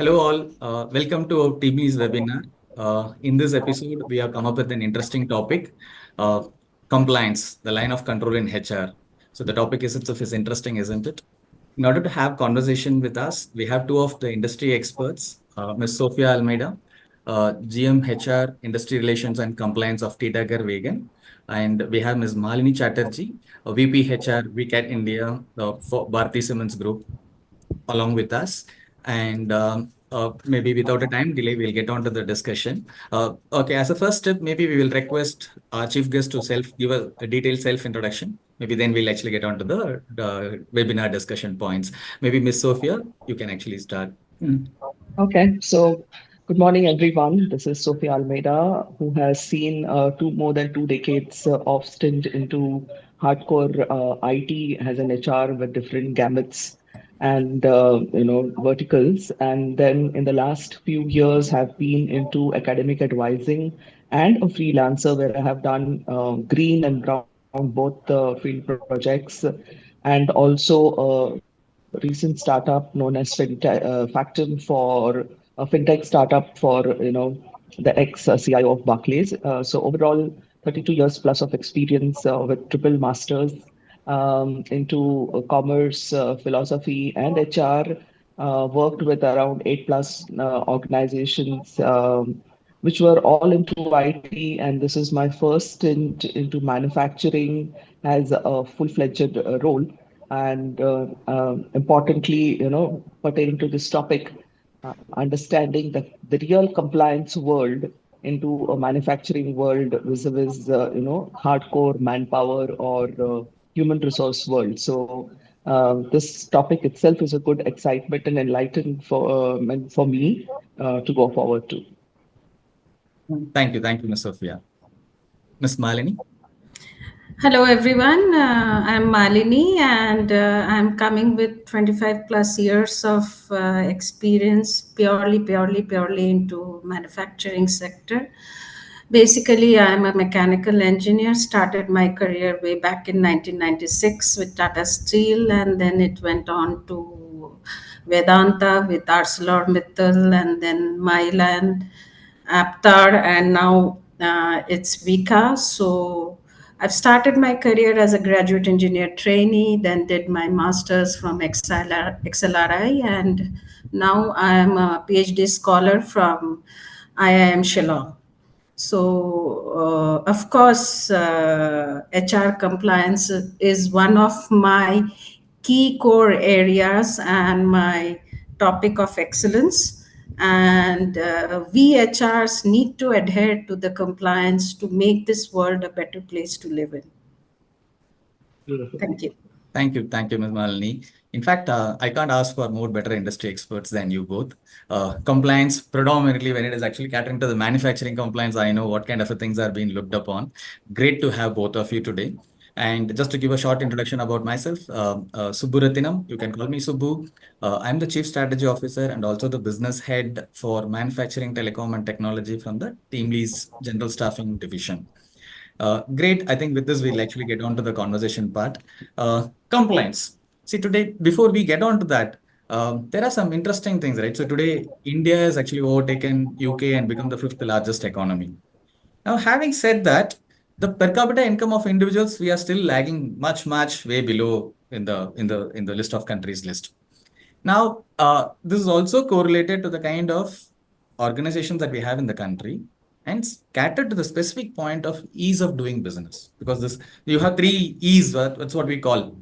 Hello all, welcome to our TeamLease webinar. In this episode, we have come up with an interesting topic, uh, compliance, the line of control in HR. So the topic is itself is interesting, isn't it? In order to have conversation with us, we have two of the industry experts, Ms. Sophia Almeida, GM HR, Industry Relations and Compliance of Titagarh Vegan, and we have Ms. Malini Chatterjee, VP HR, Vicat India, for Bharti Siemens Group, along with us. And maybe without a time delay, we'll get on to the discussion. Okay, as a first step, maybe we will request our chief guest to give a detailed self-introduction. Maybe then we'll actually get on to the webinar discussion points. Maybe Miss Sophia, you can actually start. Okay, so good morning, everyone. This is Sophia Almeida, who has seen more than 2 decades of stint into hardcore IT as an HR with different gamuts and verticals, and then in the last few years have been into academic advising and a freelancer where I have done green and brown both field projects and also recent startup known as Factum for a fintech startup for the ex CIO of Barclays. So overall, 32 years plus of experience with triple masters into commerce, philosophy, and HR. Worked with around 8+ organizations, which were all into IT, and this is my first stint into manufacturing as a full-fledged role. And importantly, pertaining to this topic, understanding the real compliance world into a manufacturing world vis-a-vis, hardcore manpower or human resource world. So this topic itself is a good excitement and enlightening for me to go forward to. Thank you, Miss Sophia. Miss Malini. Hello, everyone. I'm Malini, and I'm coming with 25+ years of experience purely into manufacturing sector. Basically, I'm a mechanical engineer. Started my career way back in 1996 with Tata Steel, and then it went on to Vedanta with ArcelorMittal, and then Mylan, Aptar, and now it's Vika. So I've started my career as a graduate engineer trainee, then did my master's from XLRI, and now I'm a PhD scholar from IIM Shillong. So, of course, HR compliance is one of my key core areas and my topic of excellence. And we HRs need to adhere to the compliance to make this world a better place to live in. Beautiful. Thank you. Thank you, Ms. Malini. In fact, I can't ask for more better industry experts than you both. Compliance, predominantly when it is actually catering to the manufacturing compliance, I know what kind of things are being looked upon. Great to have both of you today. And just to give a short introduction about myself, Subburathinam, you can call me Subbu. I'm the Chief Strategy Officer and also the Business Head for Manufacturing, Telecom and Technology from the TeamLease General Staffing Division. Great. I think with this, we'll actually get on to the conversation part. Compliance. See, today, before we get on to that, there are some interesting things, right? So today, India has actually overtaken UK and become the fifth largest economy. Now, having said that, the per capita income of individuals, we are still lagging much way below in the list of countries list. Now, this is also correlated to the kind of organizations that we have in the country and scattered to the specific point of ease of doing business. Because this you have 3 E's, that's what we call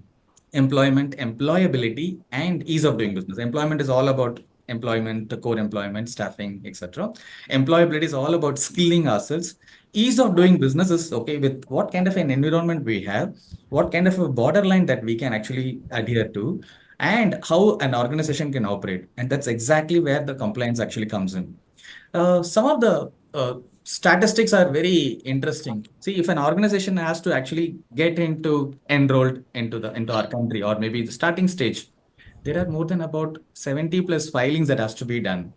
employment, employability, and ease of doing business. Employment is all about employment, core employment, staffing, etc. Employability is all about skilling ourselves. Ease of doing business is okay with what kind of an environment we have, what kind of a borderline that we can actually adhere to, and how an organization can operate. And that's exactly where the compliance actually comes in. Some of the statistics are very interesting. See, if an organization has to actually get enrolled into our country, or maybe the starting stage, there are more than about 70+ filings that has to be done.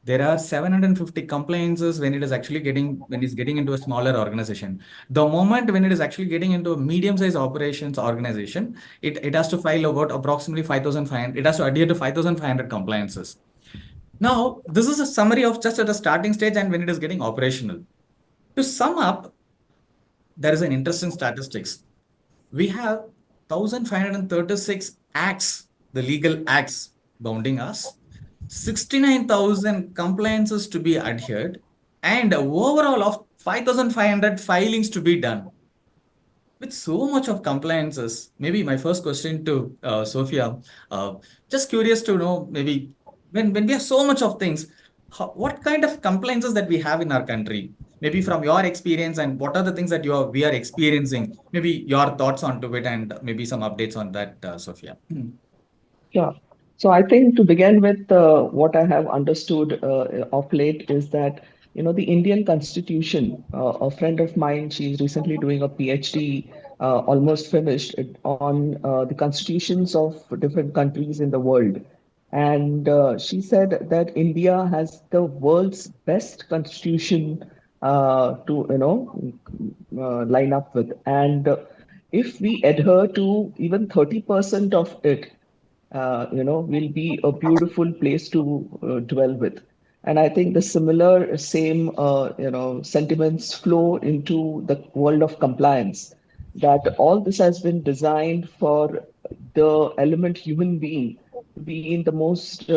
There are 750 compliances when it's getting into a smaller organization. The moment when it is actually getting into a medium-sized operations organization, it has to file about approximately 5,500. It has to adhere to 5,500 compliances. Now, this is a summary of just at the starting stage and when it is getting operational. To sum up, there is an interesting statistics. We have 1,536 acts, the legal acts bounding us, 69,000 compliances to be adhered, and overall of 5,500 filings to be done. With so much of compliances, maybe my first question to Sophia, uh, just curious to know, maybe when we have so much of things, what kind of compliances that we have in our country? Maybe from your experience, and what are the things that we are experiencing? Maybe your thoughts onto it, and maybe some updates on that, Sophia. Sure. So I think to begin with, what I have understood of late is that, the Indian Constitution, a friend of mine, she's recently doing a PhD, almost finished on the constitutions of different countries in the world. And she said that India has the world's best constitution to, line up with. And if we adhere to even 30% of it, will be a beautiful place to dwell with. And I think the same, sentiments flow into the world of compliance, that all this has been designed for the element human being to be in the most,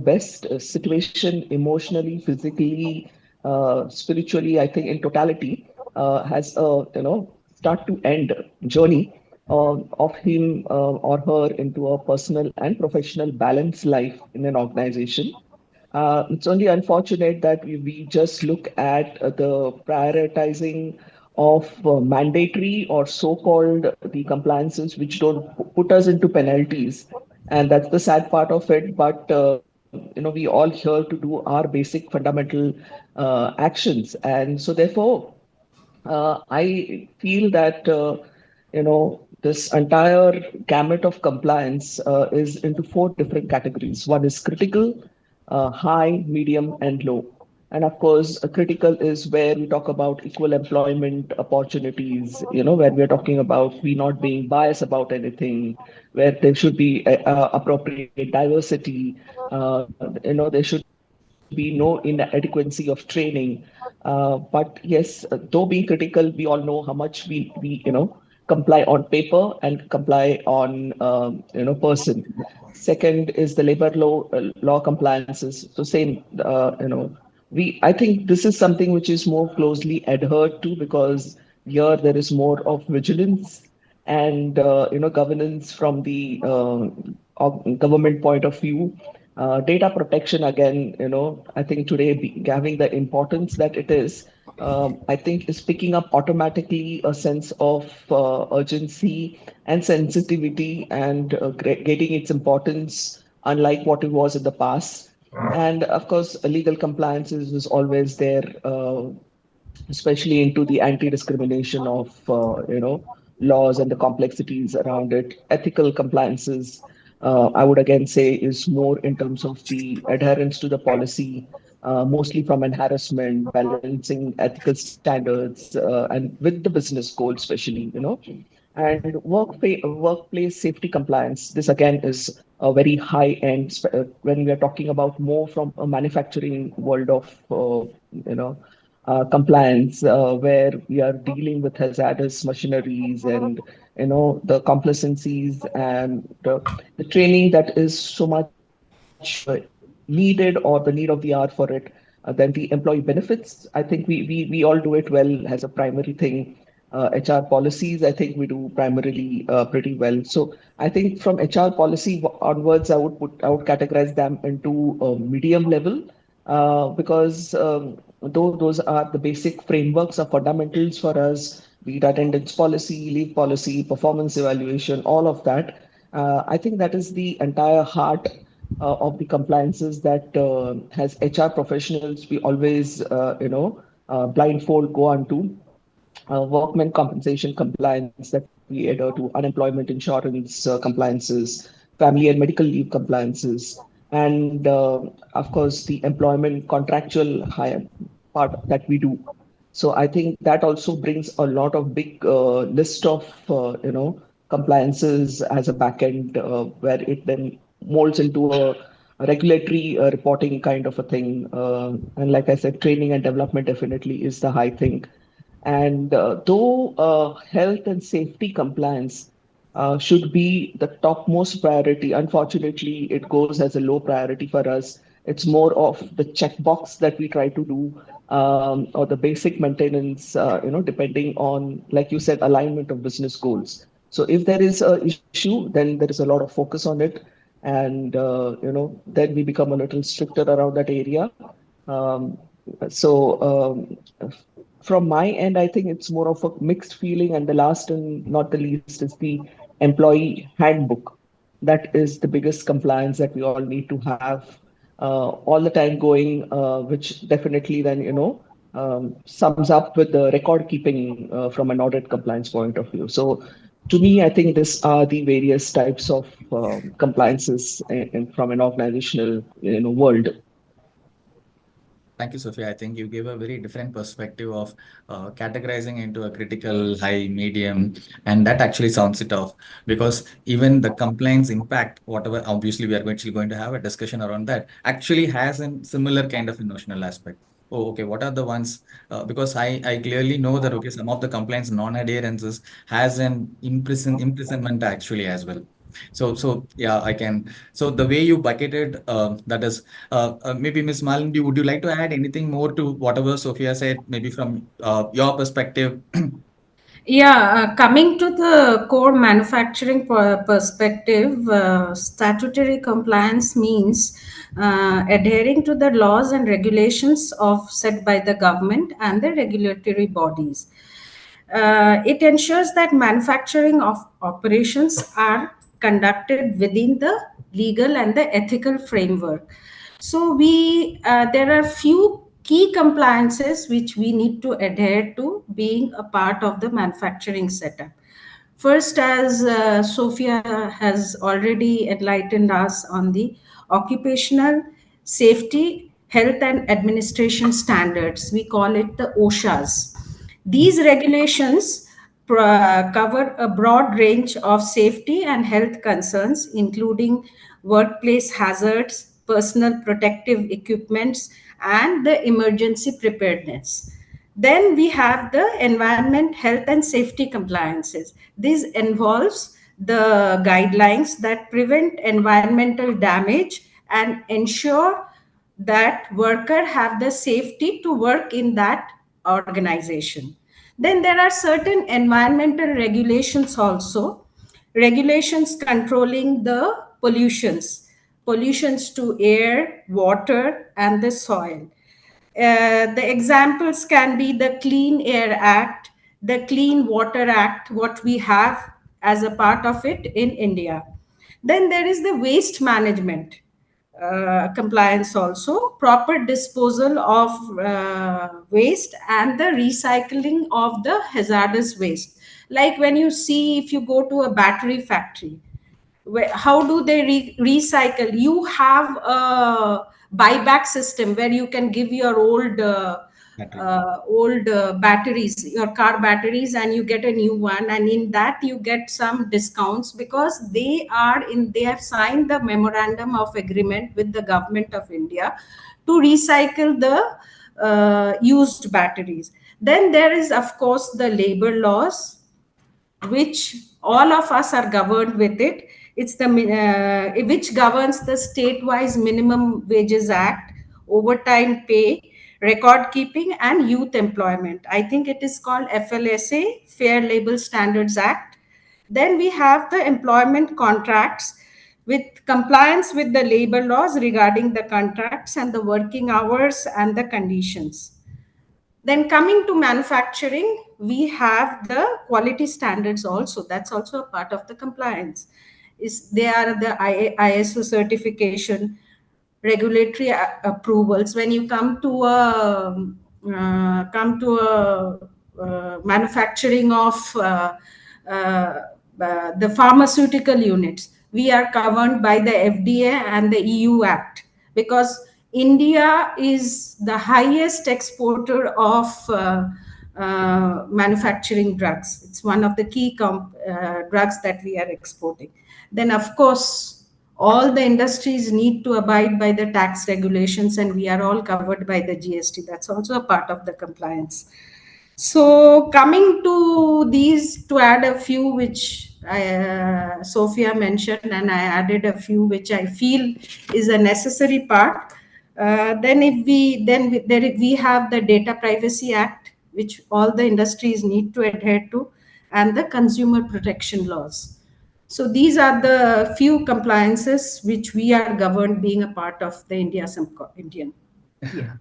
best situation emotionally, physically, spiritually. I think in totality, has a start to end journey of him or her into a personal and professional balanced life in an organization. It's only unfortunate that we just look at the prioritizing of mandatory or so-called the compliances which don't put us into penalties, and that's the sad part of it. But we all here to do our basic fundamental actions, and so therefore I feel that this entire gamut of compliance is into four different categories. One is critical, high, medium, and low. And of course, critical is where we talk about equal employment opportunities, where we are talking about we not being biased about anything, where there should be appropriate diversity. There should be no inadequacy of training. But yes, though being critical, we all know how much we comply on paper and comply on person. Second is the labor law compliances. So same, I think this is something which is more closely adhered to, because here there is more of vigilance and governance from the government point of view. Data protection, again, I think today having the importance that it is, I think is picking up automatically a sense of urgency and sensitivity, and getting its importance unlike what it was in the past. And of course, legal compliances was always there, especially into the anti-discrimination of laws and the complexities around it. Ethical compliances, I would again say, is more in terms of the adherence to the policy, mostly from an harassment, balancing ethical standards, and with the business goal, especially, and workplace safety compliance. This again is a very high end when we are talking about more from a manufacturing world of compliance, where we are dealing with hazardous machineries and the complacencies and the training that is so much needed, or the need of the hour for it. Then the employee benefits, I think we all do it well as a primary thing. HR policies, I think we do primarily pretty well. So I think from HR policy onwards, I would categorize them into medium level, because though those are the basic frameworks or fundamentals for us, be it attendance policy, leave policy, performance evaluation, all of that. I think that is the entire heart of the compliances that has HR professionals we always blindfold go on to. Workmen compensation compliance that we adhere to, unemployment insurance compliances, family and medical leave compliances, and of course the employment contractual hire part that we do. So I think that also brings a lot of big list of compliances as a backend, where it then molds into a regulatory reporting kind of a thing. And like I said, training and development definitely is the high thing. And though health and safety compliance should be the topmost priority, unfortunately, it goes as a low priority for us. It's more of the checkbox that we try to do, or the basic maintenance, depending on, like you said, alignment of business goals. So if there is a issue, then there is a lot of focus on it, and then we become a little stricter around that area. Um, so from my end, I think it's more of a mixed feeling. And the last and not the least is the employee handbook. That is the biggest compliance that we all need to have all the time going, which definitely then, sums up with the record keeping from an audit compliance point of view. So to me, I think these are the various types of compliances from an organizational, world. Thank you, Sophia. I think you gave a very different perspective of categorizing into a critical, high, medium, and that actually sounds it off, because even the compliance impact, whatever, obviously we are actually going to have a discussion around that, actually has a similar kind of emotional aspect. Oh, okay, what are the ones? Because I clearly know that, okay, some of the compliance non-adherences has an imprisonment actually as well. So yeah, I can. So the way you bucketed, that is, maybe Ms. Malini, would you like to add anything more to whatever Sophia said, maybe from your perspective? Yeah, coming to the core manufacturing perspective, statutory compliance means adhering to the laws and regulations of set by the government and the regulatory bodies. It ensures that manufacturing of operations are conducted within the legal and the ethical framework. So there are few key compliances which we need to adhere to being a part of the manufacturing setup. First, as Sophia has already enlightened us on the occupational safety, health and administration standards, we call it the OSHAs. These regulations cover a broad range of safety and health concerns, including workplace hazards, personal protective equipments, and the emergency preparedness. Then we have the environment, health, and safety compliances. This involves the guidelines that prevent environmental damage and ensure that worker have the safety to work in that organization. Then there are certain environmental regulations also, regulations controlling the pollutions to air, water, and the soil. The examples can be the Clean Air Act, the Clean Water Act, what we have as a part of it in India. Then there is the waste management compliance also, proper disposal of waste and the recycling of the hazardous waste. Like when you see, if you go to a battery factory, how do they recycle? You have a buyback system where you can give your old batteries, your car batteries, and you get a new one, and in that you get some discounts because they have signed the memorandum of agreement with the government of India to recycle the used batteries. Then there is, of course, the labor laws, which all of us are governed with it. It's the which governs the state-wise Minimum Wages Act, overtime pay, record keeping, and youth employment. I think it is called FLSA, Fair Labor Standards Act. Then we have the employment contracts with compliance with the labor laws regarding the contracts and the working hours and the conditions. Then coming to manufacturing, we have the quality standards also. That's also a part of the compliance. They are the ISO certification, regulatory approvals. When you come to a manufacturing of the pharmaceutical units, we are covered by the FDA and the EU Act, because India is the highest exporter of manufacturing drugs. It's one of the key drugs that we are exporting. Then, of course, all the industries need to abide by the tax regulations, and we are all covered by the GST. That's also a part of the compliance. So coming to these, to add a few which Sophia mentioned, and I added a few which I feel is a necessary part. Then if we then we- there we have the Data Privacy Act, which all the industries need to adhere to, and the consumer protection laws. So these are the few compliances which we are governed being a part of the Indian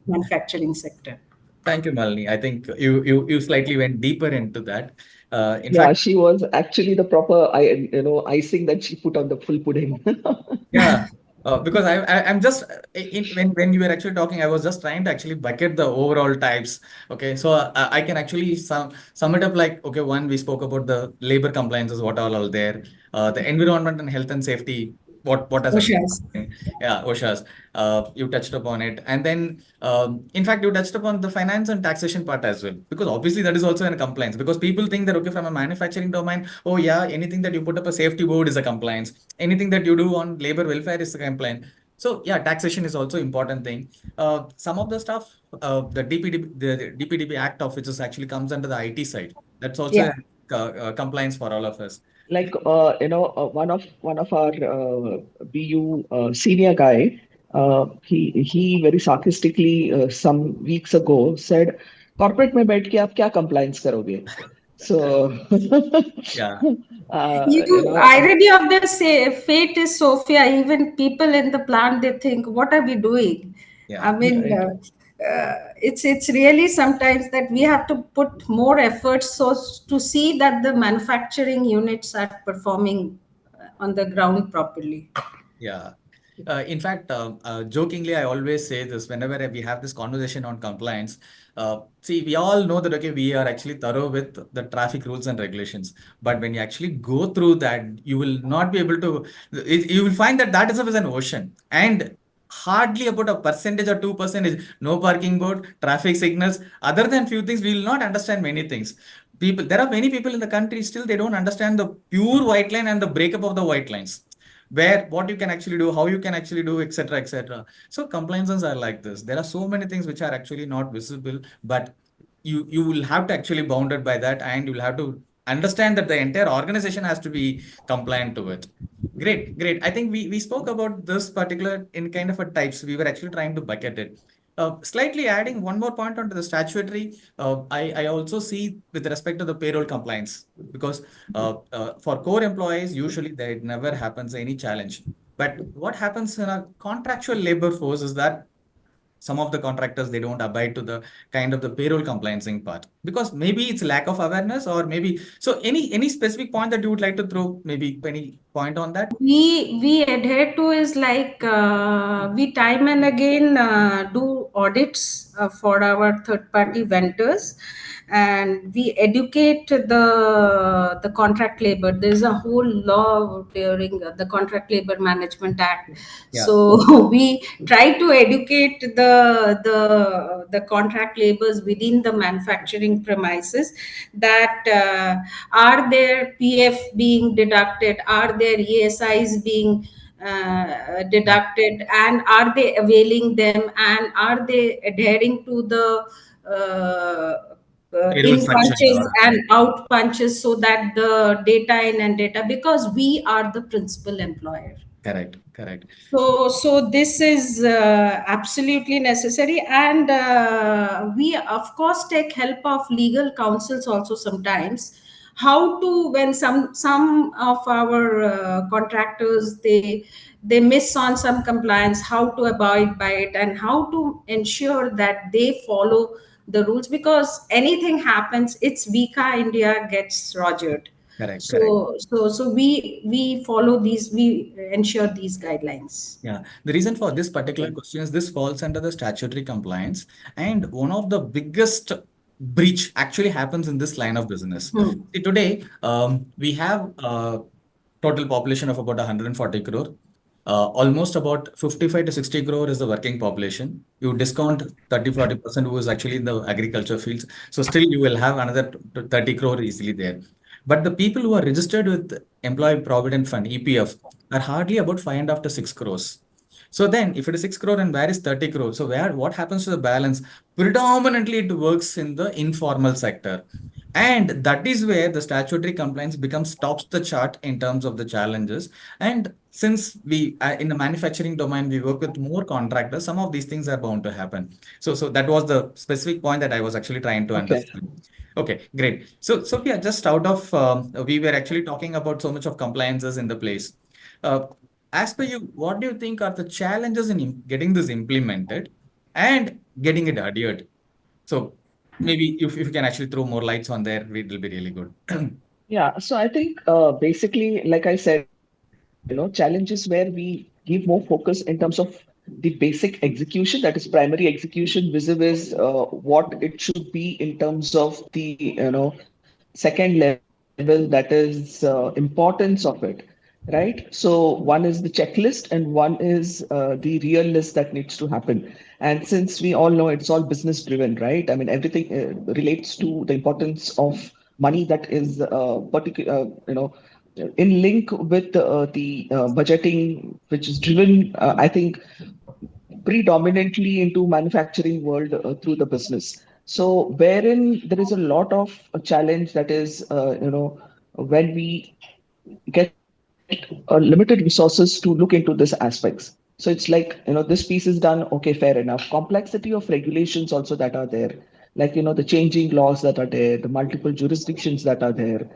manufacturing sector. Thank you, Malini. I think you slightly went deeper into that. In Yeah, fact, she was actually the proper, icing that she put on the full pudding. yeah, because I'm just when you were actually talking, I was just trying to actually bucket the overall types. Okay, so I can actually sum it up like, okay, one, we spoke about the labor compliances, what all are there, the environment and health and safety, what has actually Oshas. yeah, OSHA's, you touched upon it, and then in fact you touched upon the finance and taxation part as well, because obviously that is also in a compliance, because people think that, okay, from a manufacturing domain, oh yeah, anything that you put up a safety board is a compliance, anything that you do on labor welfare is a compliance. So yeah, taxation is also important thing. Some of the stuff, the DPDP Act of which is actually comes under the IT side, that's also Yeah. a compliance for all of us. Like one of our BU senior guy, he very sarcastically some weeks ago said, "Corporate में बैठ के आप क्या compliance करोगे?" So, Yeah, Irony of the fate is, Sophia. Even people in the plant, they think, "What are we doing?" I yeah. mean, right. it's really sometimes that we have to put more effort so to see that the manufacturing units are performing on the ground properly. Yeah. In fact, jokingly, I always say this whenever we have this conversation on compliance. See, we all know that, okay, we are actually thorough with the traffic rules and regulations. But when you actually go through that, you will not be able to, you will find that that itself is an ocean. And hardly about a percentage or 2% is no parking board, traffic signals. Other than few things, we will not understand many things. There are many people in the country still they don't understand the pure white line and the breakup of the white lines, where what you can actually do, how you can actually do, etc., etc. So compliances are like this. There are so many things which are actually not visible, but you will have to actually bounded by that, and you'll have to understand that the entire organization has to be compliant to it. Great, great. I think we spoke about this particular in kind of a types. We were actually trying to bucket it. Slightly adding one more point onto the statutory, I also see with respect to the payroll compliance, because for core employees, usually there never happens any challenge. But what happens in a contractual labor force is that some of the contractors they don't abide to the kind of the payroll compliancing part, because maybe it's lack of awareness, or maybe so any specific point that you would like to throw, maybe any point on that. We adhere to is like we time and again do audits for our third party vendors, and we educate the contract labor. There's a whole law during the Contract Labor Management Act. Yeah, So we try to educate the contract laborers within the manufacturing premises that are their PF being deducted, are their ESIs being deducted, and are they availing them, and are they adhering to the payroll in structure and punches all. and out punches, so that the data in and data, because we are the principal employer. Correct, correct. So this is absolutely necessary, and we of course take help of legal counsels also sometimes. How to, when some of our contractors, they miss on some compliance, how to abide by it, and how to ensure that they follow the rules, because anything happens, it's Vika India gets rogered. Correct, correct. So we follow these, we ensure these guidelines. Yeah, the reason for this particular question is this falls under the statutory compliance, and one of the biggest breach actually happens in this line of business. Hmm. See, today, we have a total population of about 140 crore. Almost about 55 to 60 crore is the working population. You discount 30-40% who is actually in the agriculture fields. So still you will have another 30 crore easily there. But the people who are registered with Employee Provident Fund, EPF, are hardly about 5.5 to 6 crores. So then, if it is 6 crore and where is 30 crore? So what happens to the balance? Predominantly, it works in the informal sector. And that is where the statutory compliance tops the chart in terms of the challenges. And since we, in the manufacturing domain, we work with more contractors, some of these things are bound to happen. So that was the specific point that I was actually trying to Okay. understand. Okay, great. So, Sophia, just out of, we were actually talking about so much of compliances in the place. Uh, as per you, what do you think are the challenges in getting this implemented and getting it adhered? So maybe if you can actually throw more lights on there, it will be really good. Yeah, so I think basically, like I said, challenges where we give more focus in terms of the basic execution, that is primary execution, vis-a-vis what it should be in terms of the, second level, that is importance of it, right? So one is the checklist and one is the real list that needs to happen. And since we all know it's all business driven, right? I mean, everything relates to the importance of money that is in link with the budgeting, which is driven, I think, predominantly into manufacturing world through the business. So wherein there is a lot of challenge that is, when we get limited resources to look into these aspects. So it's like, this piece is done, okay, fair enough. Complexity of regulations also that are there, like, the changing laws that are there, the multiple jurisdictions that are there,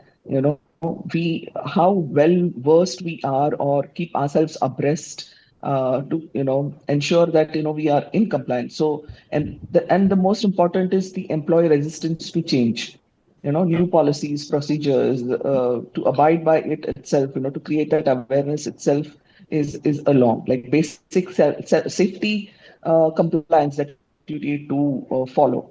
how well versed we are or keep ourselves abreast to, ensure that, we are in compliance. So, and the most important is the employee resistance to change, new policies, procedures, to abide by it itself, to create that awareness itself is along, like basic safety compliance that you need to follow.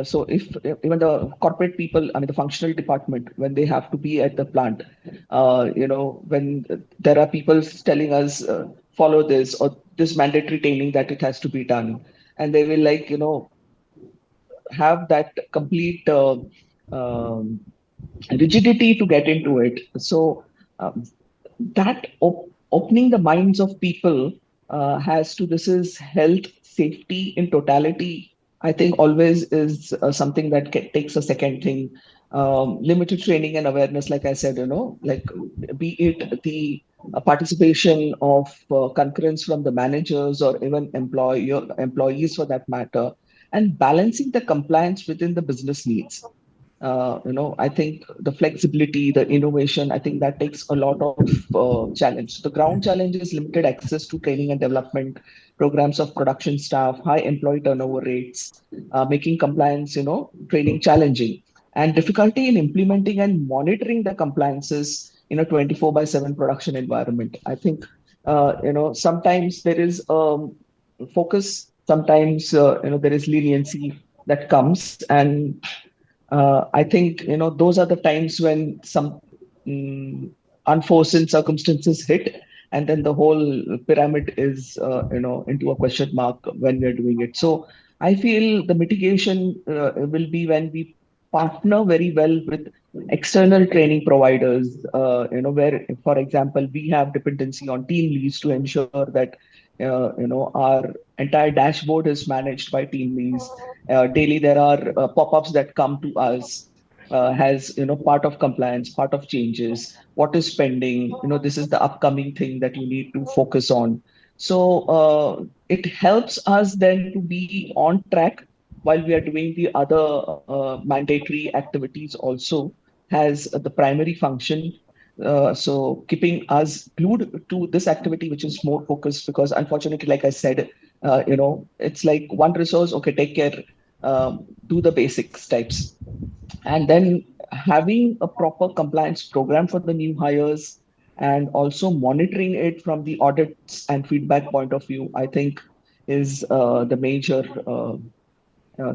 So even the corporate people, I mean, the functional department, when they have to be at the plant, when there are people telling us, follow this or this mandatory training that it has to be done, and they will, like, have that complete rigidity to get into it. So um, that opening the minds of people has to, this is health safety in totality, I think always is something that takes a second thing. Limited training and awareness, like I said, like, be it the participation of concurrence from the managers or even employees for that matter, and balancing the compliance within the business needs. I think the flexibility, the innovation, I think that takes a lot of challenge. The ground challenge is limited access to training and development programs of production staff, high employee turnover rates, making compliance, training challenging, and difficulty in implementing and monitoring the compliances in a 24/7 production environment. I think, sometimes there is focus, sometimes, there is leniency that comes, and I think, those are the times when some mm, unforeseen circumstances hit, and then the whole pyramid is, into a question mark when we are doing it. So I feel the mitigation will be when we partner very well with external training providers, where, for example, we have dependency on TeamLease to ensure that, our entire dashboard is managed by TeamLease. Daily there are pop-ups that come to us, has, part of compliance, part of changes, what is pending, this is the upcoming thing that you need to focus on. So it helps us then to be on track while we are doing the other mandatory activities also, has the primary function. So keeping us glued to this activity, which is more focused, because unfortunately, like I said, it's like one resource, okay, take care, do the basics types. And then having a proper compliance program for the new hires, and also monitoring it from the audits and feedback point of view, I think is the major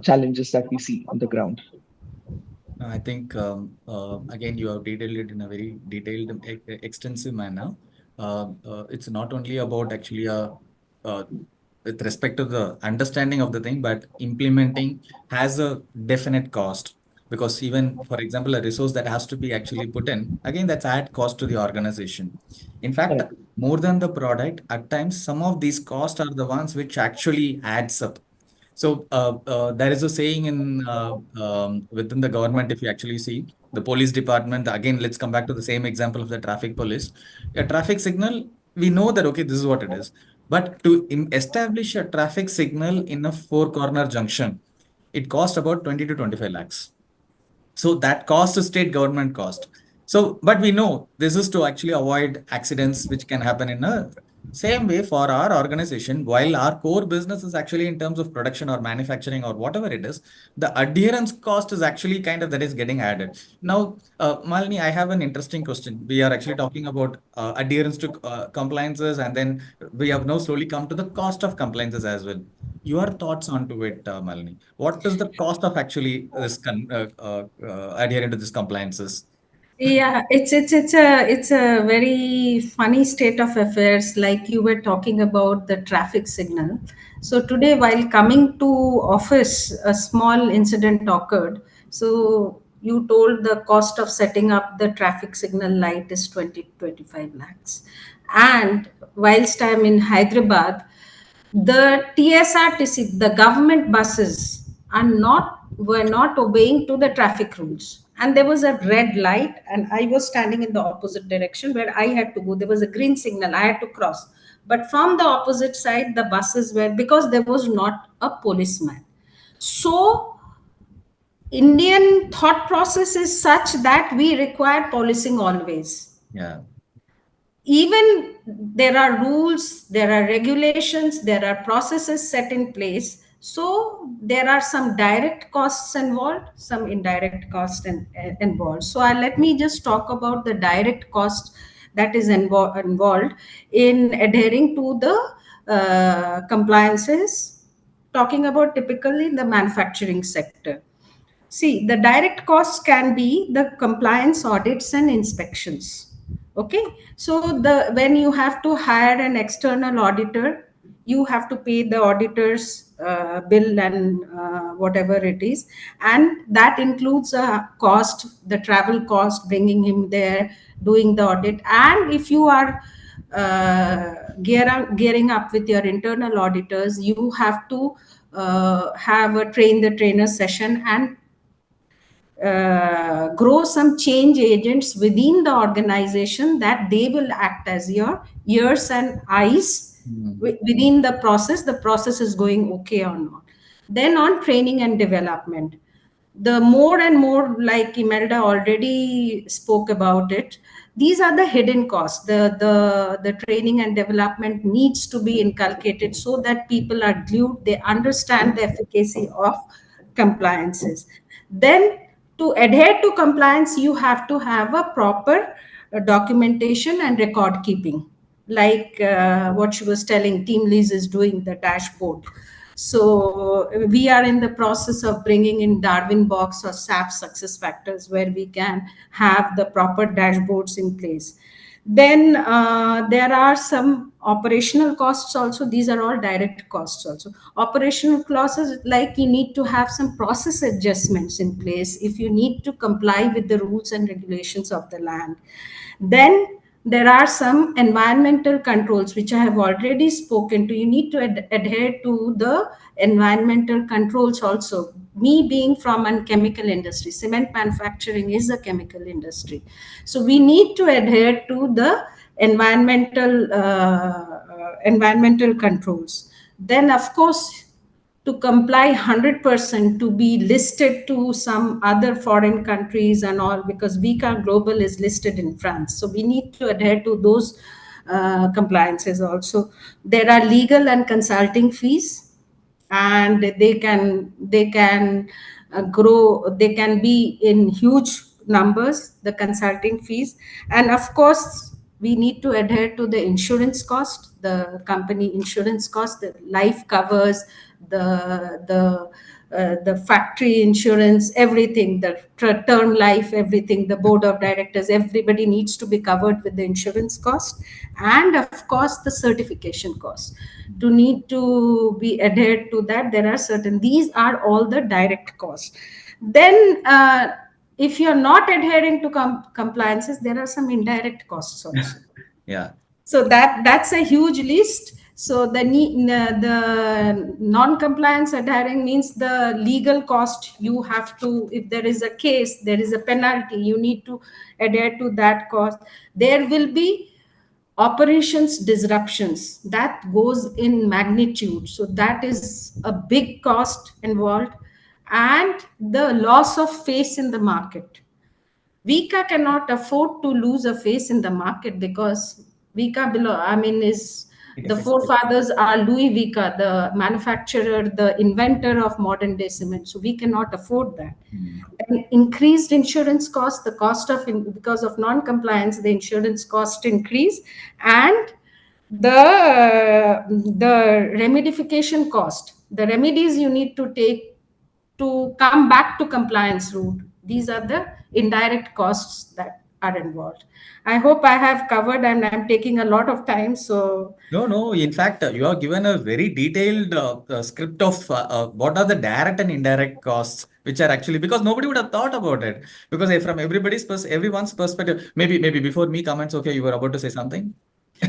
challenges that we see on the ground. I think again you have detailed it in a very detailed, extensive manner. It's not only about actually uh, with respect to the understanding of the thing, but implementing has a definite cost. because even, for example, a resource that has to be actually put in, again, that's add cost to the organization. In fact, Correct. more than the product, at times, some of these costs are the ones which actually adds up. So there is a saying in within the government, if you actually see the police department, again, let's come back to the same example of the traffic police. A traffic signal, we know that, okay, this is what it is. But to establish a traffic signal in a four-corner junction, it costs about 20 to 25 lakhs. So that cost is state government cost. So, but we know this is to actually avoid accidents which can happen in a same way for our organization. While our core business is actually in terms of production or manufacturing or whatever it is, the adherence cost is actually kind of that is getting added. Now, Malini, I have an interesting question. We are actually talking about adherence to compliances, and then we have now slowly come to the cost of compliances as well. Your thoughts onto it, Malini? What is the cost of actually this adhering to these compliances? Yeah, it's a very funny state of affairs. Like you were talking about the traffic signal. So today, while coming to office, a small incident occurred. So you told the cost of setting up the traffic signal light is 20 to 25 lakhs. And whilst I'm in Hyderabad, the TSRTC, the government buses were not obeying to the traffic rules. And there was a red light, and I was standing in the opposite direction where I had to go. There was a green signal, I had to cross. But from the opposite side, the buses were, because there was not a policeman. So Indian thought process is such that we require policing always. Yeah. Even there are rules, there are regulations, there are processes set in place. So there are some direct costs involved, some indirect costs involved. So let me just talk about the direct cost that is involved in adhering to the compliances, talking about typically the manufacturing sector. See, the direct costs can be the compliance audits and inspections. Okay, so when you have to hire an external auditor, you have to pay the auditor's bill and whatever it is, and that includes a cost, the travel cost, bringing him there, doing the audit, and if you are gearing up with your internal auditors, you have to have a train the trainer session and grow some change agents within the organization, that they will act as your ears and eyes within the process is going okay or not. Then on training and development, the more and more, like Imelda already spoke about it, these are the hidden costs. The training and development needs to be inculcated so that people are glued, they understand the efficacy of compliances. Then to adhere to compliance, you have to have a proper documentation and record keeping, like what she was telling, TeamLease is doing the dashboard. So we are in the process of bringing in Darwin box or SAP success factors, where we can have the proper dashboards in place. Then there are some operational costs also. These are all direct costs also. Operational costs, like you need to have some process adjustments in place if you need to comply with the rules and regulations of the land. Then there are some environmental controls which I have already spoken to. You need to adhere to the environmental controls also. Me being from a chemical industry, cement manufacturing is a chemical industry. So we need to adhere to the environmental controls. Then, of course, to comply 100%, to be listed to some other foreign countries and all, because Vicat Global is listed in France. So we need to adhere to those compliances also. There are legal and consulting fees, and they can grow, they can be in huge numbers, the consulting fees. And of course, we need to adhere to the insurance cost, the company insurance cost, the life covers, the factory insurance, everything, the term life, everything, the board of directors, everybody needs to be covered with the insurance cost. And of course, the certification cost, to need to be adhered to that, there are certain, these are all the direct costs. Then if you're not adhering to compliances, there are some indirect costs also. Yeah. So that's a huge list. So the non-compliance adhering means the legal cost you have to, if there is a case, there is a penalty, you need to adhere to that cost. There will be operations disruptions that goes in magnitude. So that is a big cost involved, and the loss of face in the market. Vika cannot afford to lose a face in the market because Vika below, I mean, is It the affects it. forefathers are Louis Vika, the manufacturer, the inventor of modern day cement. So we cannot afford that. And increased insurance cost, the cost of because of non-compliance, the insurance cost increase, and the remedification cost, the remedies you need to take to come back to compliance route. These are the indirect costs that are involved. I hope I have covered, and I'm taking a lot of time. So No, no. In fact, you have given a very detailed script of what are the direct and indirect costs, which are actually, because nobody would have thought about it. Because from everyone's perspective, maybe before me comments, okay, you were about to say something.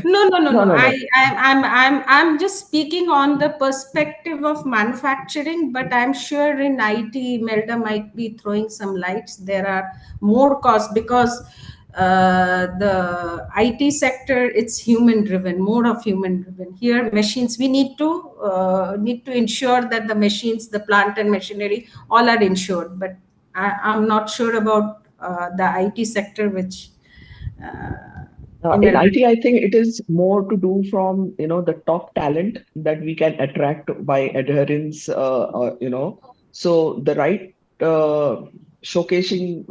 no, no, no, No, no. no, no. I'm just speaking on the perspective of manufacturing, but I'm sure in IT, Melda might be throwing some lights. There are more costs because the IT sector, it's human driven, more of human driven. Here, machines, we need to ensure that the machines, the plant and machinery, all are insured. But I'm not sure about the IT sector, which. In IT, I think it is more to do from, the top talent that we can attract by adherence, so the right showcasing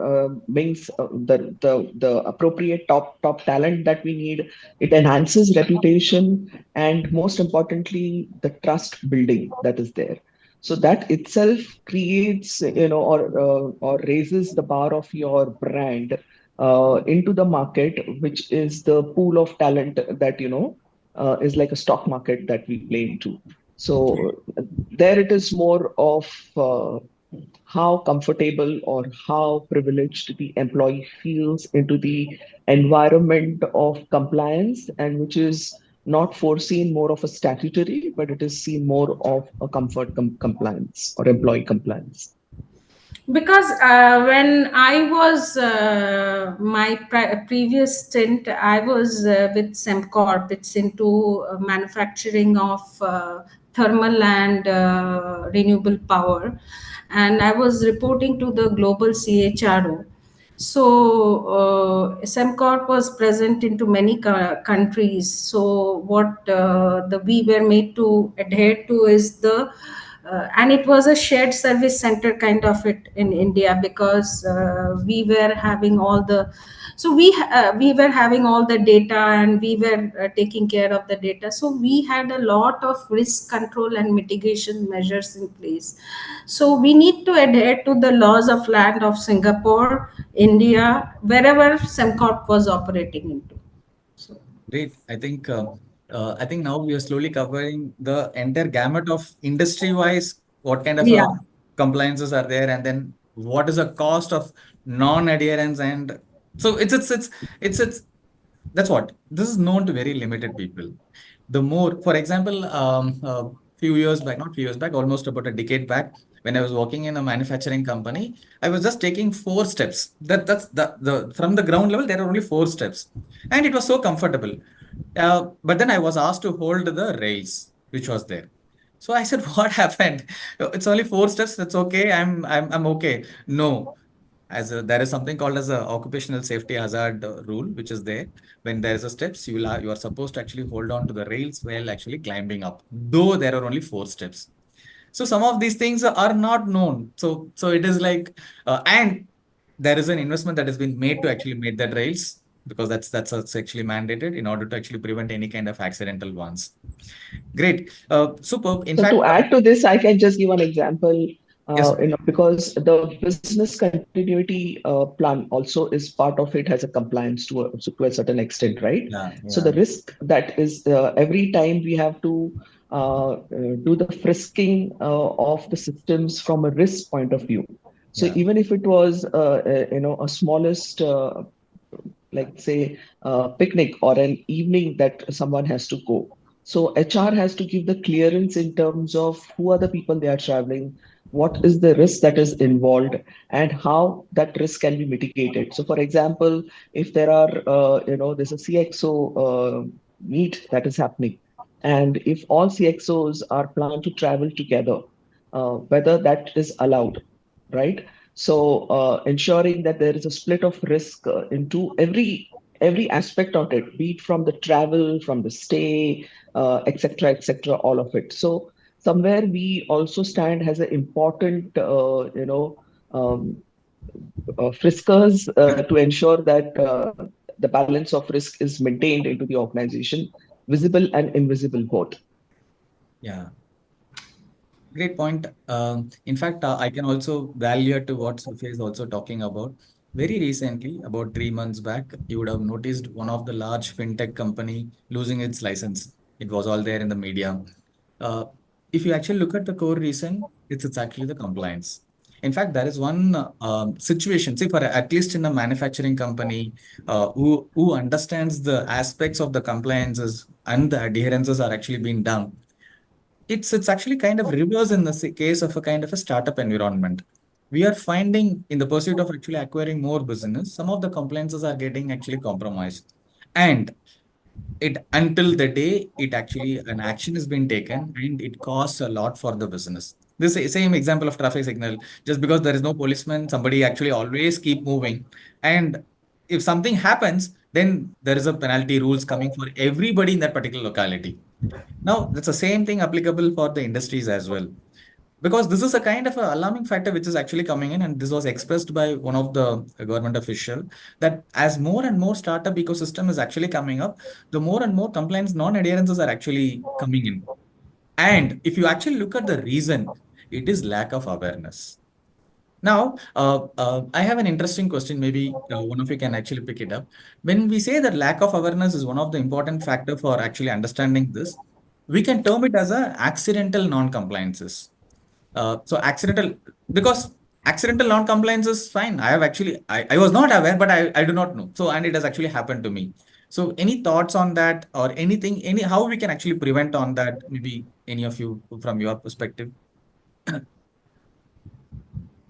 means the appropriate top talent that we need. It enhances reputation, and most importantly, the trust building that is there. So that itself creates, or raises the bar of your brand into the market, which is the pool of talent that is like a stock market that we play into. So there it is more of how comfortable or how privileged the employee feels into the environment of compliance, and which is not foreseen more of a statutory, but it is seen more of a comfort compliance or employee compliance. Because when I was my previous stint, I was with Semcorp. It's into manufacturing of thermal and renewable power, and I was reporting to the global CHRO. So Semcorp was present into many countries. So what we were made to adhere to is the and it was a shared service center kind of it in India, because we were having all the, so we were having all the data, and we were taking care of the data. So we had a lot of risk control and mitigation measures in place. So we need to adhere to the laws of land of Singapore, India, wherever Semcorp was operating into. So Great. I think now we are slowly covering the entire gamut of industry-wise, what kind of yeah. compliances are there, and then what is the cost of non-adherence, and so it's that's what this is known to very limited people. The more, for example, few years back, not few years back, almost about a decade back, when I was working in a manufacturing company, I was just taking 4 steps. That's the from the ground level, there are only 4 steps, and it was so comfortable. But then I was asked to hold the rails, which was there. So I said, "What happened? It's only 4 steps. That's okay. I'm okay." No, there is something called as a occupational safety hazard rule, which is there. When there is a steps, you are supposed to actually hold on to the rails while actually climbing up, though there are only 4 steps. So some of these things are not known. So it is like, and there is an investment that has been made to actually make that rails, because that's actually mandated in order to actually prevent any kind of accidental ones. Great, superb. In So fact, to add to this, I can just give an example, yes, because the business continuity plan also is part of it, has a compliance to a certain extent, right? yeah, So yeah, the risk that is every time we have to do the frisking of the systems from a risk point of view. So Yeah. even if it was, a smallest, like say, picnic or an evening that someone has to go. So HR has to give the clearance in terms of who are the people they are traveling, what is the risk that is involved, and how that risk can be mitigated. So, for example, if there are, there's a CXO meet that is happening, and if all CXOs are planned to travel together, whether that is allowed, right? So ensuring that there is a split of risk into every aspect of it, be it from the travel, from the stay, et cetera, all of it. So somewhere we also stand as an important, friskers to ensure that the balance of risk is maintained into the organization, visible and invisible both. Yeah. Great point. In fact, I can also value to what Sophia is also talking about. Very recently, about 3 months back, you would have noticed one of the large fintech company losing its license. It was all there in the media. Uh, if you actually look at the core reason, it's actually the compliance. In fact, there is one situation. See, for at least in a manufacturing company, who understands the aspects of the compliances and the adherences are actually being done, it's actually kind of reverse in the case of a kind of a startup environment. We are finding in the pursuit of actually acquiring more business, some of the compliances are getting actually compromised. And it until the day it actually an action is being taken and it costs a lot for the business. This same example of traffic signal, just because there is no policeman, somebody actually always keep moving. And if something happens, then there is a penalty rules coming for everybody in that particular locality. Now, that's the same thing applicable for the industries as well. Because this is a kind of a alarming factor which is actually coming in, and this was expressed by one of the government official that as more and more startup ecosystem is actually coming up, the more and more compliance non-adherences are actually coming in. And if you actually look at the reason, it is lack of awareness. Now, I have an interesting question. Maybe one of you can actually pick it up. When we say that lack of awareness is one of the important factor for actually understanding this, we can term it as a accidental non-compliances. So accidental, because accidental non-compliance is fine. I have actually, I was not aware, but I do not know. So, and it has actually happened to me. So any thoughts on that or anything, how we can actually prevent on that? Maybe any of you from your perspective?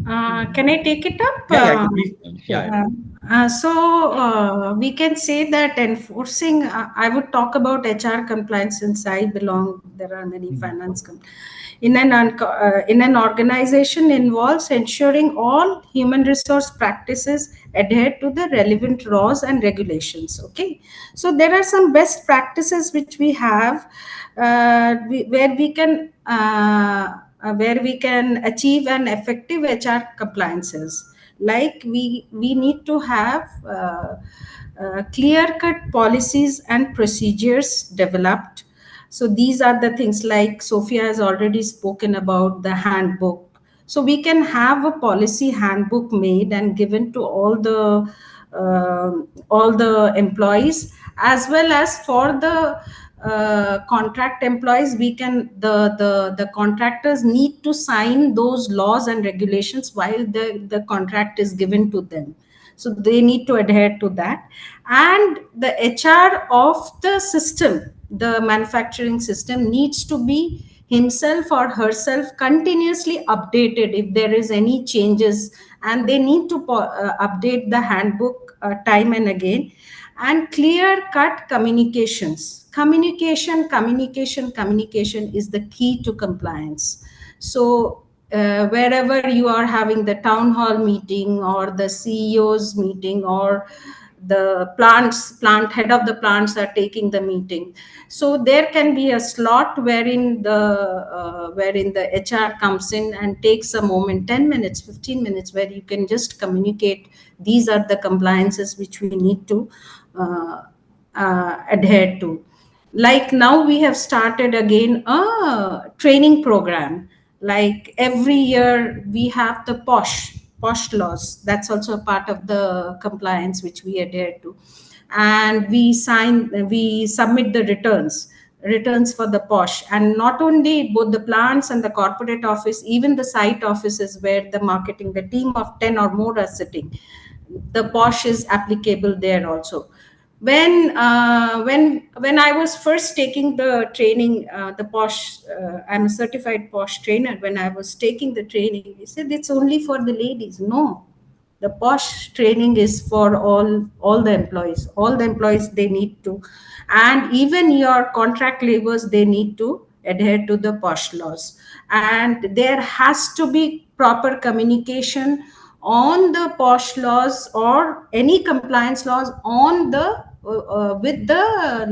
Can I take it up? Yeah, please. Sure. Yeah. We can say that enforcing, I would talk about HR compliance since I belong, there are many Mhm. finance in an organization involves ensuring all human resource practices adhere to the relevant laws and regulations. Okay, so there are some best practices which we have where we can achieve an effective HR compliances. Like we need to have clear cut policies and procedures developed. So these are the things like Sophia has already spoken about the handbook. So we can have a policy handbook made and given to all the employees, as well as for the contract employees. We can the contractors need to sign those laws and regulations while the contract is given to them, so they need to adhere to that. And the HR of the system, the manufacturing system, needs to be himself or herself continuously updated if there is any changes, and they need to update the handbook time and again. And clear cut communication is the key to compliance. So wherever you are having the town hall meeting or the CEO's meeting, or the plant head of the plants are taking the meeting, so there can be a slot wherein the HR comes in and takes a moment, 10 minutes, 15 minutes, where you can just communicate these are the compliances which we need to adhere to. Like now we have started again a training program. Like every year we have the posh laws, that's also a part of the compliance which we adhere to. And we submit the returns. returns for the posh. And not only both the plants and the corporate office, even the site offices where the marketing, the team of 10 or more are sitting, the posh is applicable there also. When I was first taking the training, the posh, I'm a certified posh trainer. When I was taking the training, he said it's only for the ladies. No, the posh training is for all the employees. All the employees, they need to, and even your contract laborers, they need to adhere to the posh laws. And there has to be proper communication on the posh laws or any compliance laws on the with the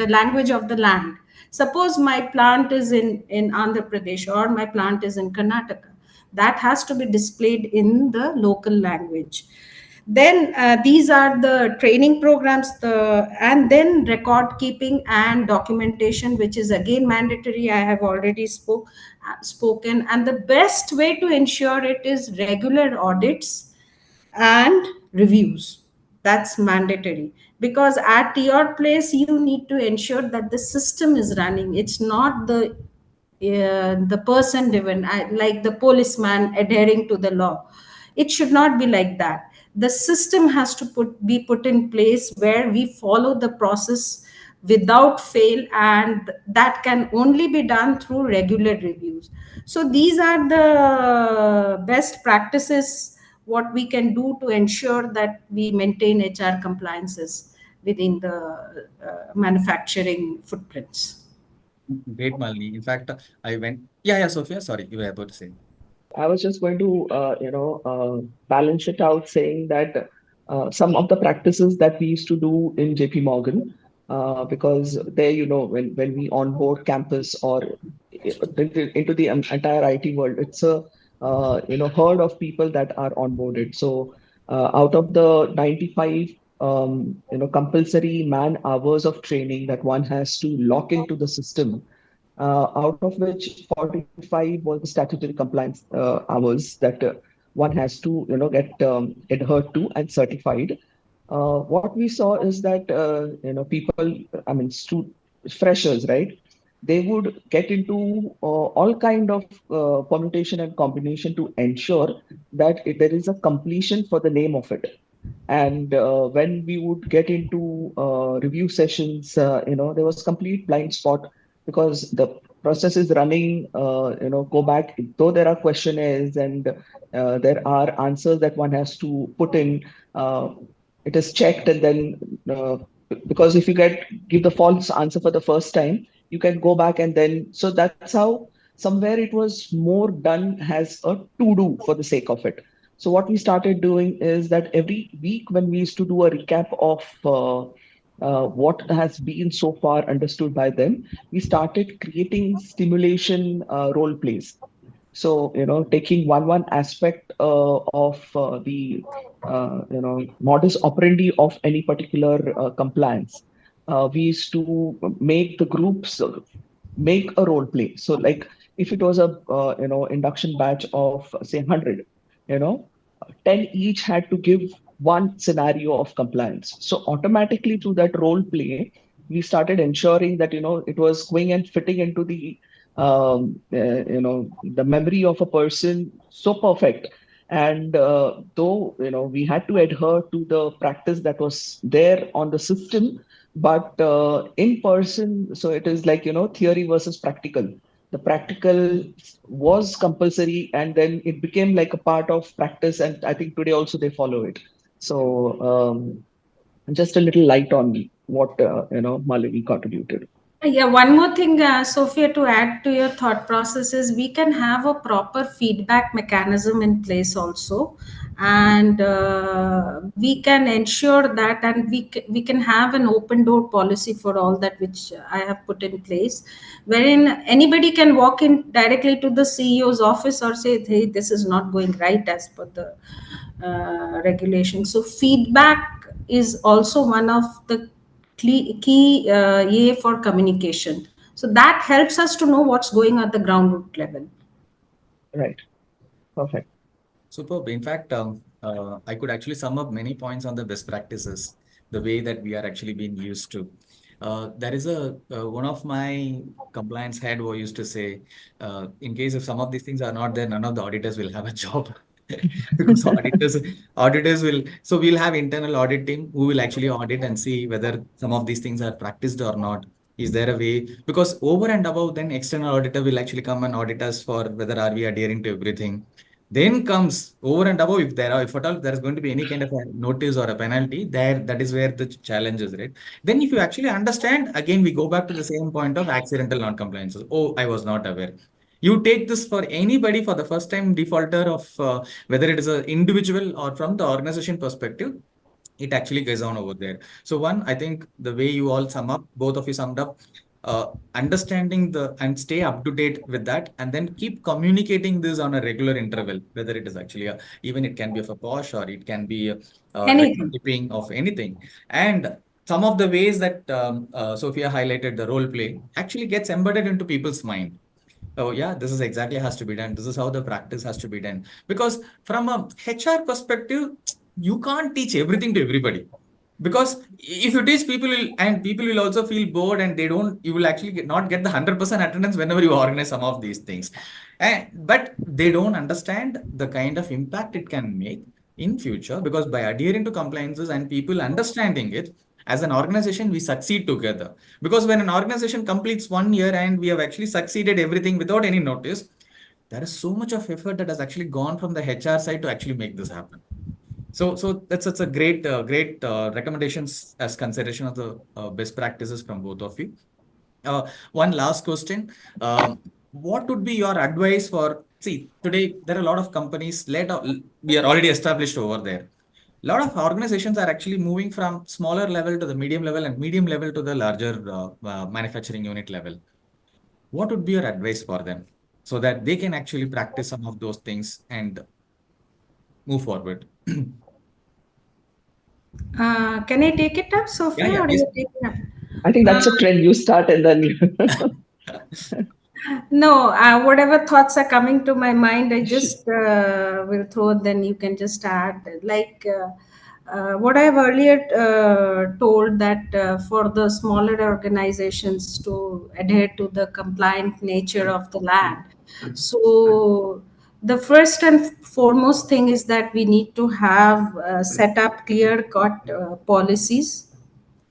language of the land. Suppose my plant is in Andhra Pradesh or my plant is in Karnataka, that has to be displayed in the local language. Then these are the training programs, and then record keeping and documentation, which is again mandatory. I have already spoken. And the best way to ensure it is regular audits and reviews. That's mandatory, because at your place you need to ensure that the system is running. It's not the person driven, like the policeman adhering to the law. It should not be like that. The system has to be put in place where we follow the process without fail, and that can only be done through regular reviews. So these are the best practices what we can do to ensure that we maintain HR compliances within the manufacturing footprints. Great, Malini. In fact, yeah, Sophia, sorry, you were about to say. I was just going to, balance it out, saying that some of the practices that we used to do in JP Morgan, because there, when we onboard campus or into the entire IT world, it's a herd of people that are onboarded. So out of the 95 compulsory man hours of training that one has to lock into the system, out of which 45 was the statutory compliance hours that one has to get adhered to and certified. What we saw is that people, I mean, freshers, right? They would get into all kind of permutation and combination to ensure that there is a completion for the name of it. And when we would get into review sessions, there was complete blind spot because the process is running. Go back, though there are questionnaires and there are answers that one has to put in. It is checked, and then because if you give the false answer for the first time, you can go back and then. So that's how somewhere it was more done as a to do for the sake of it. So what we started doing is that every week when we used to do a recap of what has been so far understood by them, we started creating stimulation role plays. So taking one aspect of the modus operandi of any particular compliance, we used to make the groups make a role play. So like if it was a induction batch of say 100, you know 10 each had to give one scenario of compliance. So automatically through that role play, we started ensuring that it was going and fitting into the memory of a person so perfect. And though we had to adhere to the practice that was there on the system, but in person, so it is like theory versus practical. The practical was compulsory, and then it became like a part of practice, and I think today also they follow it. So just a little light on what Malini contributed. Yeah, one more thing, Sophia, to add to your thought process is we can have a proper feedback mechanism in place also, and we can ensure that, and we can have an open door policy for all that which I have put in place, wherein anybody can walk in directly to the CEO's office or say, hey, this is not going right as per the regulation. So feedback is also one of the key EA for communication. So that helps us to know what's going at the ground root level. Right. Perfect. Superb. In fact, I could actually sum up many points on the best practices, the way that we are actually being used to. There is one of my compliance head who used to say, in case if some of these things are not there, none of the auditors will have a job. Because auditors will, so we'll have internal audit team who will actually audit and see whether some of these things are practiced or not. Is there a way? Because over and above, then external auditor will actually come and audit us for whether are we adhering to everything. Then comes over and above, if there are, if at all there is going to be any kind of a notice or a penalty, there that is where the challenge is, right? Then if you actually understand, again we go back to the same point of accidental non-compliances. Oh, I was not aware. You take this for anybody for the first time defaulter of whether it is an individual or from the organization perspective, it actually goes on over there. So one, I think the way you all sum up, both of you summed up, understanding the and stay up to date with that, and then keep communicating this on a regular interval, whether it is actually even it can be of a posh or it can be a Anything. typing of anything. And some of the ways that Sophia highlighted, the role play actually gets embedded into people's mind. Oh yeah, this is exactly has to be done. This is how the practice has to be done. Because from a HR perspective, you can't teach everything to everybody. Because if you teach people and people will also feel bored and they don't, you will actually not get the 100% attendance whenever you organize some of these things. But they don't understand the kind of impact it can make in future, because by adhering to compliances and people understanding it, as an organization, we succeed together. Because when an organization completes 1 year and we have actually succeeded everything without any notice, there is so much of effort that has actually gone from the HR side to actually make this happen. So that's a great recommendations as consideration of the best practices from both of you. One last question. What would be your advice for, see, today there are a lot of companies, we are already established over there. A lot of organizations are actually moving from smaller level to the medium level and medium level to the larger manufacturing unit level. What would be your advice for them so that they can actually practice some of those things and move forward? Can I take it up, Yeah, Sophia, yeah, or are please. you taking up? I think Uh, that's a trend. You start and then you. No, whatever thoughts are coming to my mind, I just will throw, then you can just add. Like what I've earlier told, that for the smaller organizations to adhere to the compliant nature of the land. So, the first and foremost thing is that we need to have set up clear cut policies,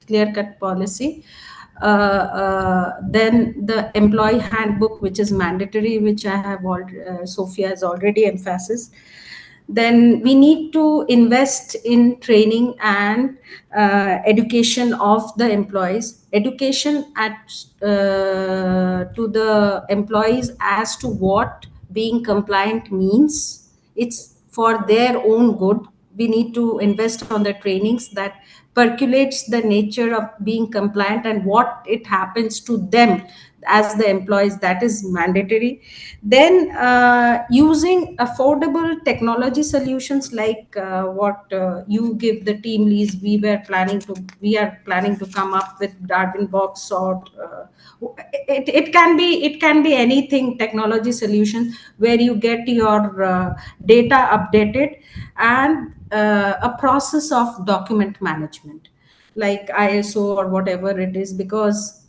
clear cut policy. Then the employee handbook, which is mandatory, which I have Sophia has already emphasized. Then we need to invest in training and education of the employees, education to the employees as to what being compliant means. It's for their own good. We need to invest on the trainings that percolates the nature of being compliant and what it happens to them as the employees. That is mandatory. Then using affordable technology solutions, like what you give the team leads, we are planning to come up with Darwin box, or it can be anything, technology solutions where you get your data updated, and a process of document management like ISO or whatever it is, because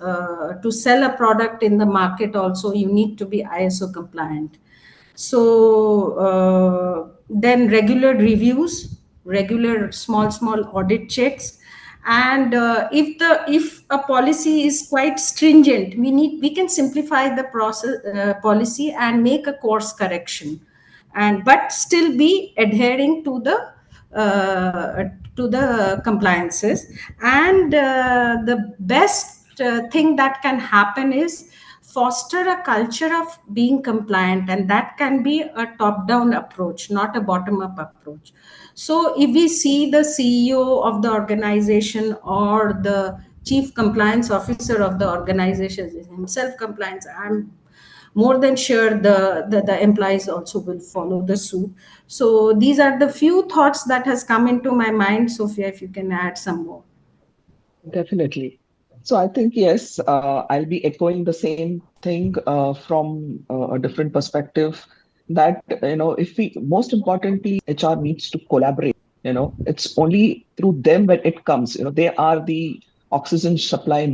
to sell a product in the market also you need to be ISO compliant. So then regular reviews, regular small audit checks, and if a policy is quite stringent, we can simplify the process policy and make a course correction, and but still be adhering uh, to the compliances. And the best thing that can happen is foster a culture of being compliant, and that can be a top down approach, not a bottom up approach. So if we see the CEO of the organization or the chief compliance officer of the organization is himself compliance, I'm more than sure the employees also will follow the suit. So these are the few thoughts that has come into my mind. Sophia, if you can add some more. Definitely. So I think, yes, I'll be echoing the same thing from a different perspective, that, if we, most importantly, HR needs to collaborate. It's only through them when it comes. They are the oxygen supply,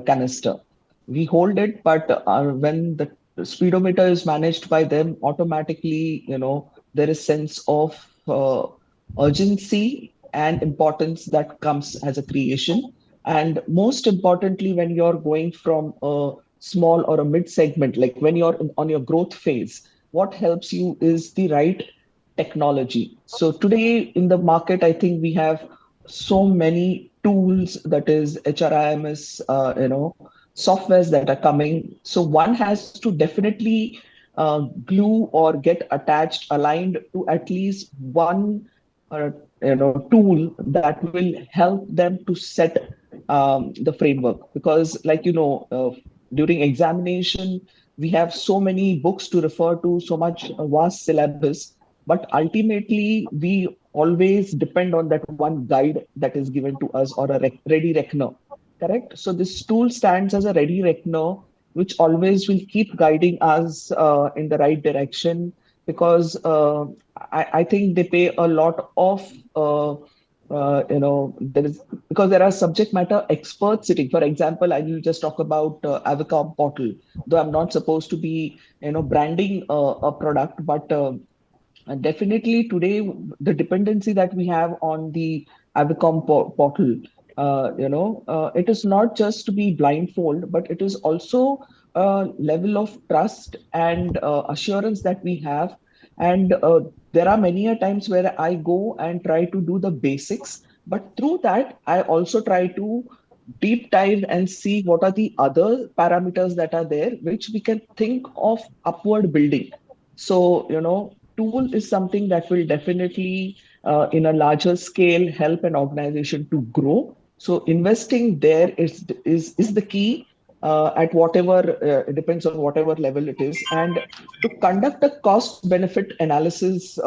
canister. We hold it, but when the speedometer is managed by them, automatically, there is sense of urgency and importance that comes as a creation. And most importantly, when you're going from a small or a mid segment, like when you're on your growth phase, what helps you is the right technology. So today in the market, I think we have so many tools, that is HRIMS, softwares that are coming. So one has to definitely glue or get attached, aligned to at least one tool that will help them to set the framework. Because during examination, we have so many books to refer to, so much vast syllabus, but ultimately we always depend on that one guide that is given to us, or a ready reckoner. Correct. So this tool stands as a ready reckoner, which always will keep guiding us in the right direction. Because I think they pay a lot of there is, because there are subject matter experts sitting. For example, I will just talk about Avicom portal. Though I'm not supposed to be branding a product, but definitely today, the dependency that we have on the Avicom portal, it is not just to be blindfold, but it is also a level of trust and assurance that we have. And there are many a times where I go and try to do the basics, but through that, I also try to deep dive and see what are the other parameters that are there, which we can think of upward building. So, tool is something that will definitely, in a larger scale, help an organization to grow. So investing there is the key, at whatever, it depends on whatever level it is. And to conduct a cost benefit analysis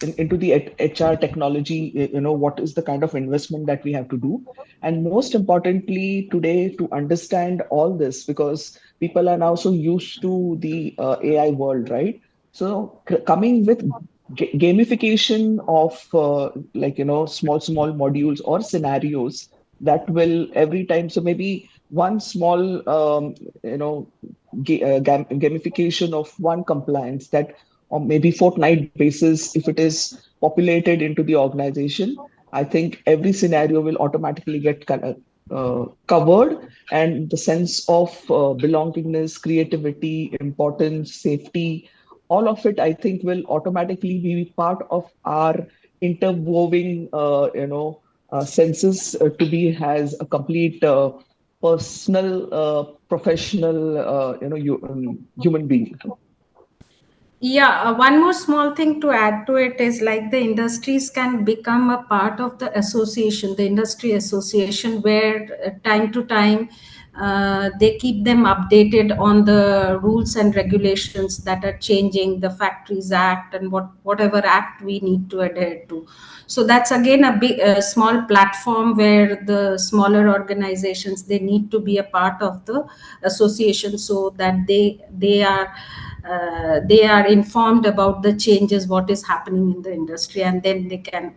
into the HR technology, what is the kind of investment that we have to do. And most importantly, today, to understand all this, because people are now so used to the AI world, right? So coming with gamification of small modules or scenarios that will every time. So maybe one small gamification of one compliance, that on maybe fortnight basis, if it is populated into the organization, I think every scenario will automatically get covered, and the sense of belongingness, creativity, importance, safety, all of it, I think, will automatically be part of our interwoven, senses, to be has a complete personal, professional, human being. Yeah, one more small thing to add to it is like the industries can become a part of the association, the industry association, where time to time they keep them updated on the rules and regulations that are changing, the Factories Act and whatever act we need to adhere to. So that's again a small platform where the smaller organizations, they need to be a part of the association, so that they are informed about the changes, what is happening in the industry, and then they can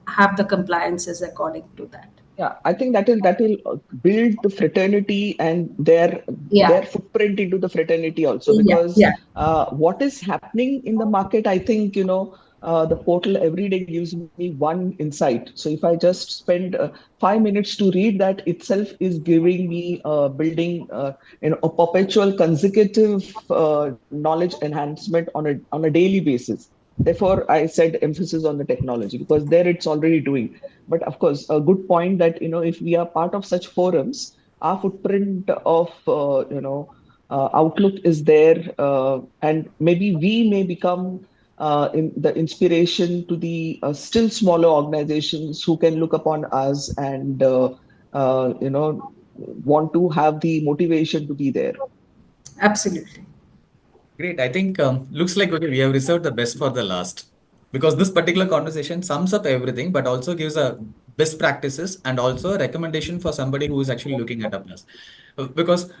have the compliances according to that. Yeah, I think that will build the fraternity and their Yeah, footprint into the fraternity also. yeah, Because yeah. what is happening in the market, I think, the portal every day gives me one insight. So if I just spend 5 minutes to read, that itself is giving me building a perpetual consecutive knowledge enhancement on a daily basis. Therefore, I said emphasis on the technology, because there it's already doing. But of course, a good point that, if we are part of such forums, our footprint of outlook is there, and maybe we may become in the inspiration to the still smaller organizations who can look upon us and want to have the motivation to be there. Absolutely. Great. I think looks like okay, we have reserved the best for the last because this particular conversation sums up everything, but also gives a best practices and also a recommendation for somebody who is actually looking at a plus. Because,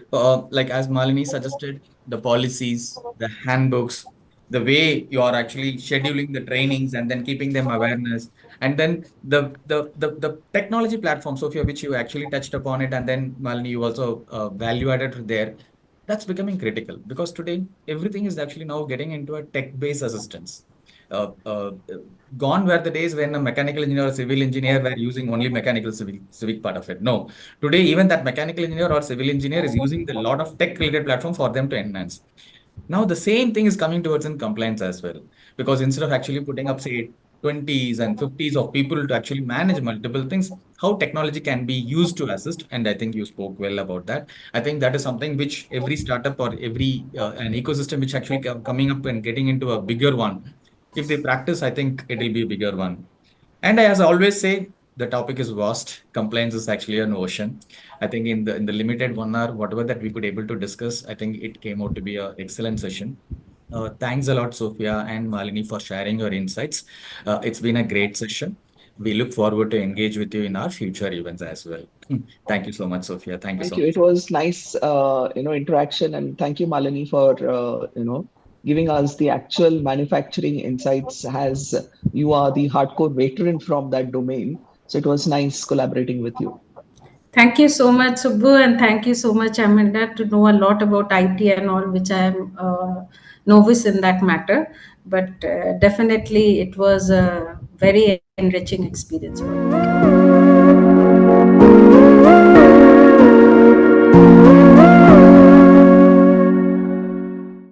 like as Malini suggested, the policies, the handbooks, the way you are actually scheduling the trainings and then keeping them awareness. And then the technology platform, Sophia, which you actually touched upon it, and then Malini, you also value added there. That's becoming critical because today everything is actually now getting into a tech-based assistance. Uh, uh, Gone were the days when a mechanical engineer or civil engineer were using only mechanical civic part of it. No, today even that mechanical engineer or civil engineer is using a lot of tech-related platform for them to enhance. Now the same thing is coming towards in compliance as well, because instead of actually putting up say 20s and 50s of people to actually manage multiple things, how technology can be used to assist. And I think you spoke well about that. I think that is something which every startup or every an ecosystem which actually coming up and getting into a bigger one, if they practice, I think it will be a bigger one. And as I always say, the topic is vast. Compliance is actually an ocean. I think in the limited 1 hour, whatever that we could able to discuss, I think it came out to be an excellent session. Thanks a lot, Sophia and Malini, for sharing your insights. It's been a great session. We look forward to engage with you in our future events as well. Thank you so much, Sophia. Thank you Thank so you. It much. was nice, interaction, and thank you, Malini, for giving us the actual manufacturing insights. As you are the hardcore veteran from that domain, so it was nice collaborating with you. Thank you so much, Subbu, and thank you so much, Amanda, to know a lot about IT and all, which I am novice in that matter. But definitely, it was a very enriching experience for me.